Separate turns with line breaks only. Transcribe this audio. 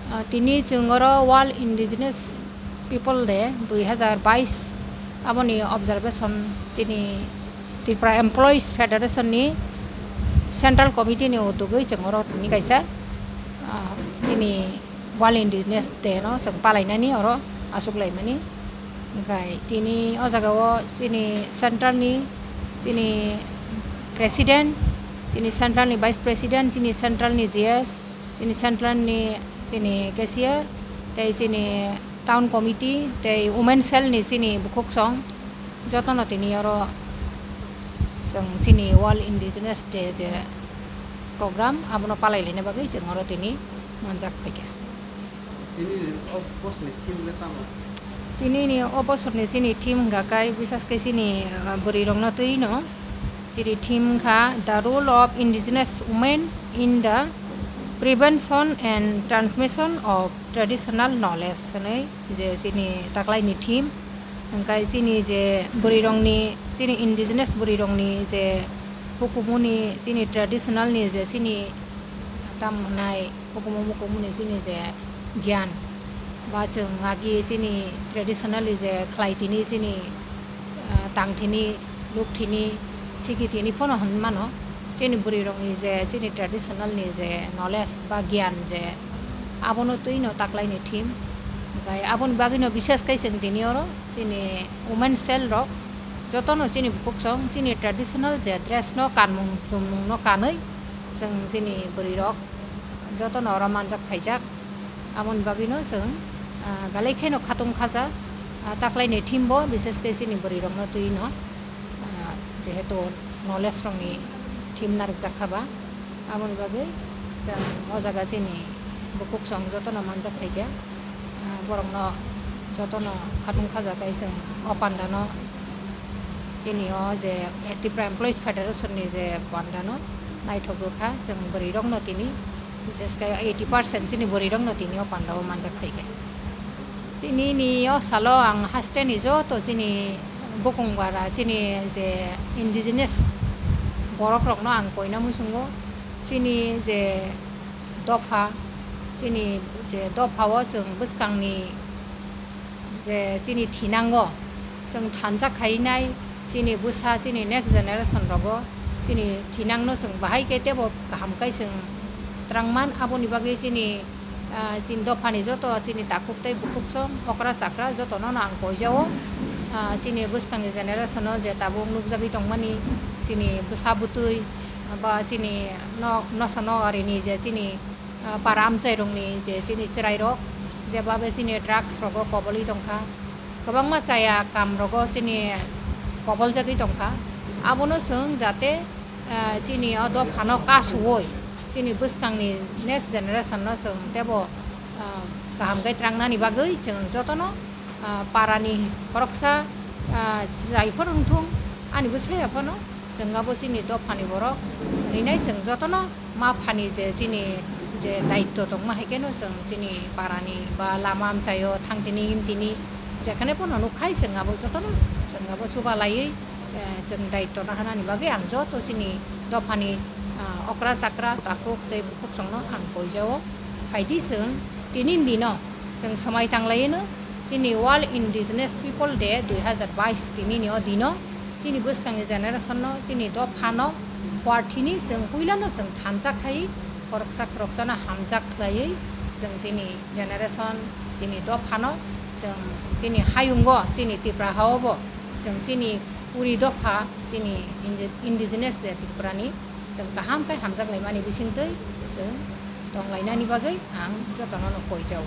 Tini jengoro World Indigenous People Day 2022 aboni observation chini Tripura Employees Federation ni Central Committee ni utugui jengoro ni kaisa chini World Indigenous Day no sang palainani oro asuk laimani kai tini o jagao chini central ni chini president chini central ni vice president chini central ni GS chini central ni sini cashier tei sini town committee tei women cell ni sini bukuk song jotono tini oro jeng sini World Indigenous Day je program abono palailene bagai jeng oro tini manjak paika
Ini opos ni team letama.
Tini ni opos ni sini team gakai bisas ke sini berirong no tui no sini team ka the role of indigenous women in the prevention and transmission of traditional knowledge ne je sini taklai ni team angkai sini je berirong ni sini indigenous berirong ni je hukumu ni sini traditional ni je sini tamnai hukumu ni sini je gyan ba chung ngagi sini traditional je khlaitini sini tangthini lukthini sikithini phono honmano sini berirong ni je sini traditional ni je knowledge ba gyan je abono tuino taklai ni team gai abon bagino bises kai sing tini oro sini women cell rok jotono sini buksong sini traditional je dress no kanmung chumung no kanai sing sini berirok jotono oro manjak khaijak abon bagino sing galai kheno khatung khaja taklai ni team bo bises kai sini berirok no tuino jehetu knowledge rong ni team narik jakhaba amon bagai jang o jaga chini bukuk song jotono manjak phaikya borong no jotono khatung khaja kai sing opandano chini o je Tripura Employees Federation ni je pandano naithok rokha jang berirong no tini bises kai 80% chini berirong no tini opandao manjak phaikya tini ni o salo ang haste ni joto chini bukung bara chini je indigenous borok rok no ang koina musungo sini je dofa sini je dofa wo jeng buskang ni je sini thinango jeng thanjak khainai sini busa sini next generation rogo sini thinangno jeng bahai ke tebo kaham kai jeng trangman aboni bagi sini chin dofa ni joto sini takuk tei bukuk song okra sakra joto no ang koijao sini buskang ni generation no je tabung nukjagui tongmani sini busabutui ba sini no sono ari ni je sini param chairong ni je sini chirai rok je babe sini drugs rogo koboli tongkha kabangma chaya kam rogo sini kobol jagui tongkha abono sung jate sini odo phano kasuoi sini buskang ni next generation no sung tebo kaham gai trangnani bagui jeng jotono parani koroksa jaifon ungthung ani busaya phono jengabo sini dofani borok rinai seng jotono ma phani je sini je daitto tongma haikeno seng sini parani ba lama amchayo thangtini imtini jekhane phono nukhai sengabo jotono sengabo subalai jeng daitto na hanani bage ang joto sini dofani okra sakra takuk tei bukuk songno ang koijao phaidi seng tinin dino seng samai tanglaieno sini World Indigenous People Day 2022 tini ni o dino sini buskang ni generation no sini do phano hwarthini jeng puilano jeng thanjak khai koroksa na hamjak khlai jeng sini generation sini do phano jeng sini hayungo sini Tripura haobo jeng sini puri do pha sini indigenous de Tripura ni jeng kaham kai hamjak laimani bisingtei jeng tonglainani bagai ang jotono no koijau